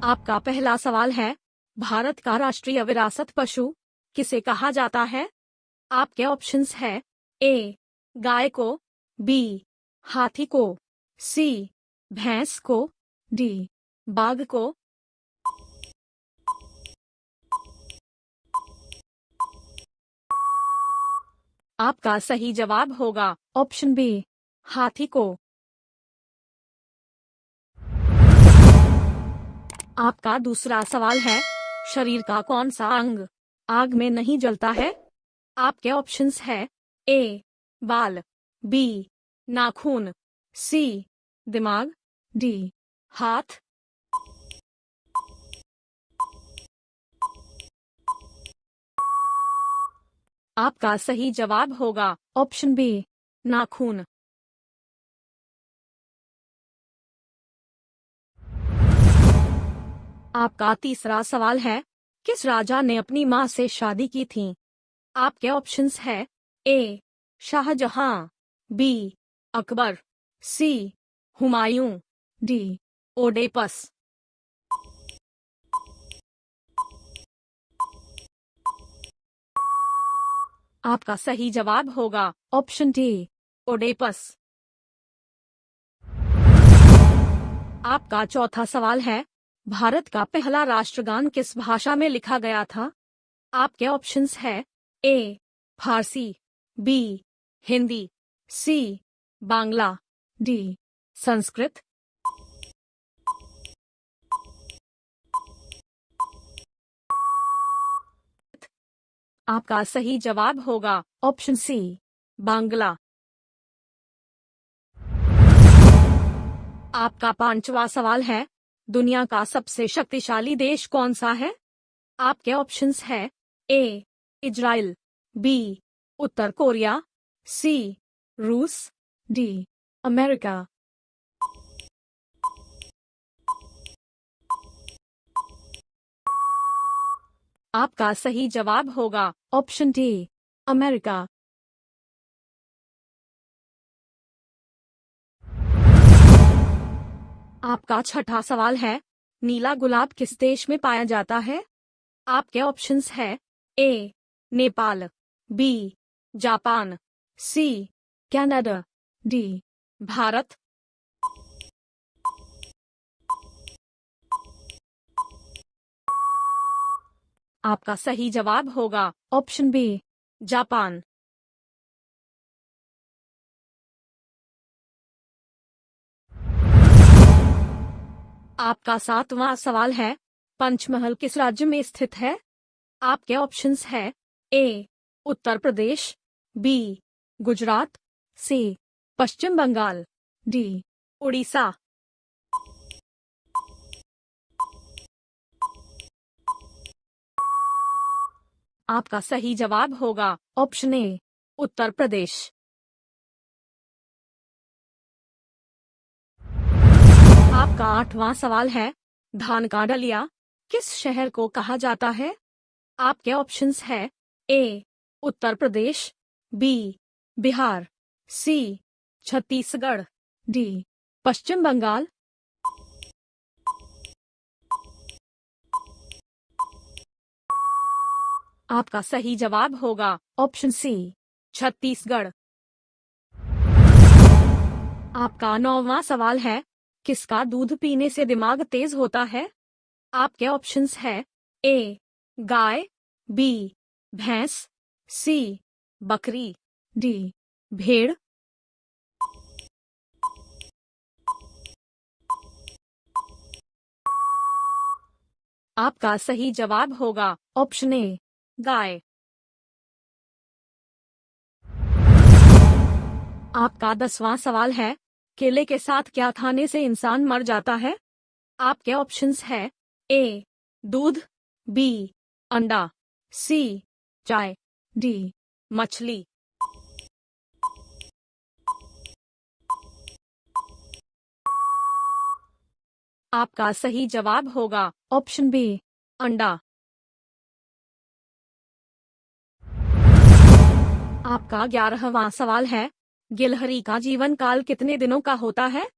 आपका पहला सवाल है, भारत का राष्ट्रीय विरासत पशु किसे कहा जाता है? आपके ऑप्शंस है ए. गाय को, बी. हाथी को, सी. भैंस को, डी. बाघ को। आपका सही जवाब होगा ऑप्शन बी, हाथी को। आपका दूसरा सवाल है, शरीर का कौन सा अंग आग में नहीं जलता है? आपके ऑप्शंस है ए. बाल, बी. नाखून, सी. दिमाग, डी. हाथ। आपका सही जवाब होगा ऑप्शन बी, नाखून। आपका तीसरा सवाल है, किस राजा ने अपनी मां से शादी की थी? आपके ऑप्शंस है ए. शाहजहां, बी. अकबर, सी. हुमायूं, डी. ओडेपस। आपका सही जवाब होगा ऑप्शन डी, ओडेपस। आपका चौथा सवाल है, भारत का पहला राष्ट्रगान किस भाषा में लिखा गया था? आपके ऑप्शंस है ए. फारसी, बी. हिंदी, सी. बांग्ला, डी. संस्कृत। आपका सही जवाब होगा ऑप्शन सी, बांग्ला। आपका पांचवा सवाल है, दुनिया का सबसे शक्तिशाली देश कौन सा है? आपके ऑप्शंस है ए. Israel, B. उत्तर कोरिया, सी. रूस, डी. अमेरिका। आपका सही जवाब होगा ऑप्शन डी, अमेरिका। आपका छठा सवाल है, नीला गुलाब किस देश में पाया जाता है? आपके ऑप्शंस है A. Nepal, B. Japan, C. Canada, D. Bharat. आपका सही जवाब होगा ऑप्शन बी, जापान। आपका सातवां सवाल है, पंचमहल किस राज्य में स्थित है? आपके ऑप्शंस है ए. उत्तर प्रदेश, बी. गुजरात, सी. पश्चिम बंगाल, डी. उड़ीसा। आपका सही जवाब होगा ऑप्शन ए, उत्तर प्रदेश। आपका आठवां सवाल है, धान का डलिया किस शहर को कहा जाता है? आपके ऑप्शंस है ए. उत्तर प्रदेश, बी. बिहार, सी. छत्तीसगढ़, डी. पश्चिम बंगाल। आपका सही जवाब होगा ऑप्शन सी, छत्तीसगढ़। आपका नौवां सवाल है, किसका दूध पीने से दिमाग तेज होता है? आपके ऑप्शंस है ए. गाय, बी. भैंस, सी. बकरी, डी. भेड़। आपका सही जवाब होगा ऑप्शन ए, गाय। आपका 10वां सवाल है, केले के साथ क्या खाने से इंसान मर जाता है? आपके ऑप्शंस है ए. दूध, बी. अंडा, सी. चाय, डी. मछली। आपका सही जवाब होगा ऑप्शन बी, अंडा। आपका 11वां सवाल है, गिलहरी का जीवन काल कितने दिनों का होता है?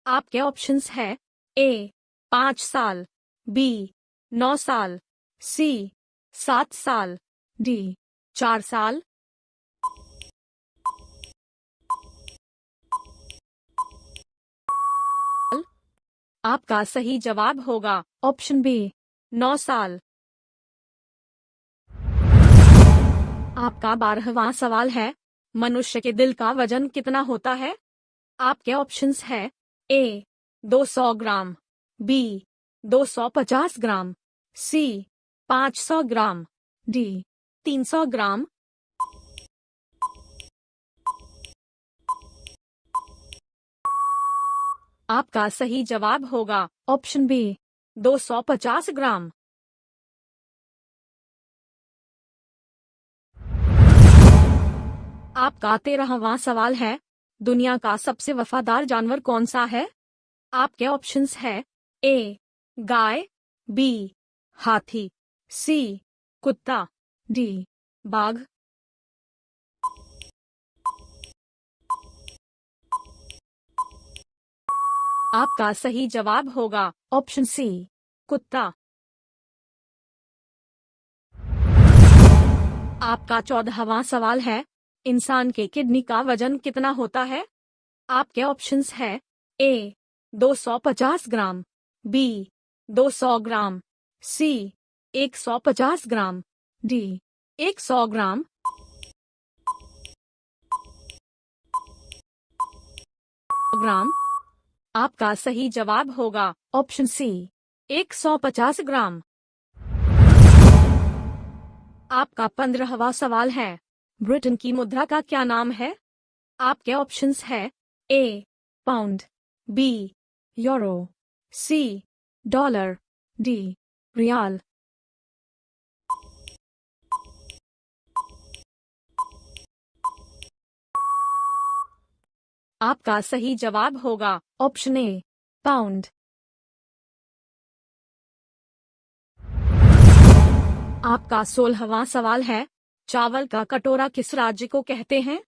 आपके ऑप्शंस है ए. 5 साल, बी 9 साल, सी 7 साल, डी 4 साल। आपका सही जवाब होगा ऑप्शन बी 9 साल। आपका 12वां सवाल है, मनुष्य के दिल का वजन कितना होता है? आपके ऑप्शंस है ए 200 ग्राम, बी 250 ग्राम, सी 500 ग्राम, डी 300 ग्राम। आपका सही जवाब होगा ऑप्शन बी 250 ग्राम। आपका 13वां सवाल है, दुनिया का सबसे वफादार जानवर कौन सा है? आपके ऑप्शंस है ए गाय, बी हाथी, सी कुत्ता, डी बाघ। आपका सही जवाब होगा ऑप्शन सी कुत्ता। आपका 14वां सवाल है, इंसान के किडनी का वजन कितना होता है? आपके ऑप्शंस है ए 250 ग्राम, बी 200 ग्राम, सी 150 ग्राम, डी 100 ग्राम। ग्राम। आपका सही जवाब होगा ऑप्शन सी 150 ग्राम। आपका 15वां सवाल है, ब्रिटेन की मुद्रा का क्या नाम है? आपके ऑप्शंस है ए पाउंड, बी यूरो, सी डॉलर, डी रियाल। आपका सही जवाब होगा ऑप्शन ए पाउंड। आपका 16वां सवाल है, चावल का कटोरा किस राज्य को कहते हैं?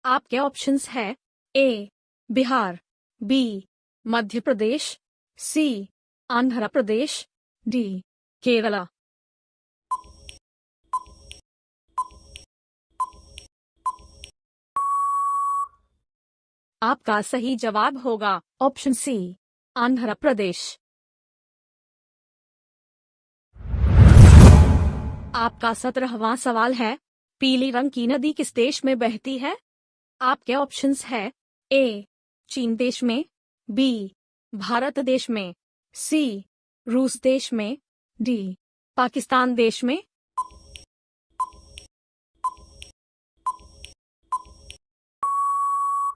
आपके ऑप्शंस है ए बिहार, बी मध्य प्रदेश, सी आंध्र प्रदेश, डी केरला। आपका सही जवाब होगा ऑप्शन सी आंध्र प्रदेश। आपका 17वां सवाल है, पीली रंग की नदी किस देश में बहती है? आपके ऑप्शंस है ए चीन देश में, बी भारत देश में, सी रूस देश में, डी पाकिस्तान देश में।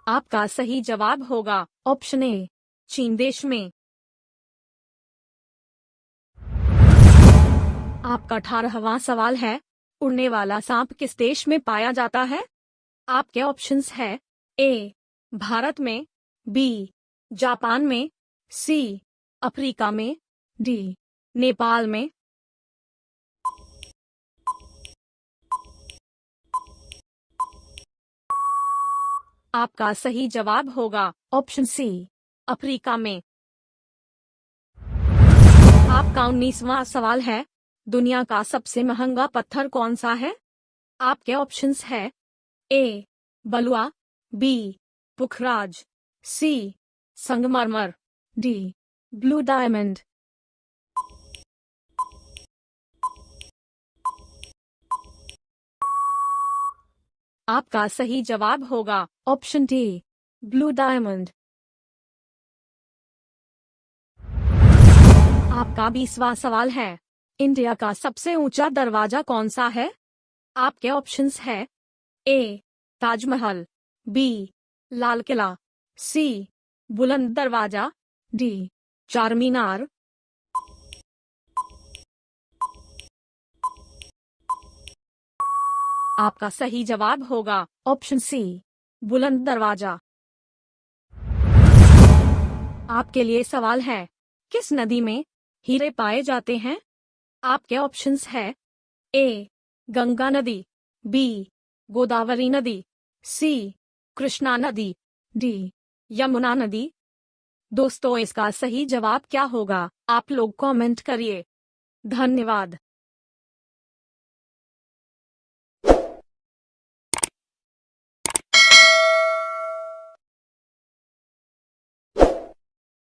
आपका सही जवाब होगा ऑप्शन ए चीन देश में। आपका 18वां सवाल है, उड़ने वाला सांप किस देश में पाया जाता है? आपके ऑप्शंस है ए भारत में, बी जापान में, सी अफ्रीका में, डी नेपाल में। आपका सही जवाब होगा ऑप्शन सी अफ्रीका में। आपका 19वां सवाल है, दुनिया का सबसे महंगा पत्थर कौन सा है? आपके ऑप्शंस है ए बलुआ, बी पुखराज, सी संगमरमर, डी ब्लू डायमंड। आपका सही जवाब होगा ऑप्शन डी ब्लू डायमंड। आपका 20वां सवाल है, इंडिया का सबसे ऊंचा दरवाजा कौन सा है? आपके ऑप्शंस है ए ताजमहल, बी लाल किला, सी बुलंद दरवाजा, डी चार मीनार। आपका सही जवाब होगा ऑप्शन सी बुलंद दरवाजा। आपके लिए सवाल है, किस नदी में हीरे पाए जाते हैं? आपके ऑप्शंस है ए गंगा नदी, बी गोदावरी नदी, सी कृष्णा नदी, डी यमुना नदी। दोस्तों, इसका सही जवाब क्या होगा, आप लोग कमेंट करिए। धन्यवाद।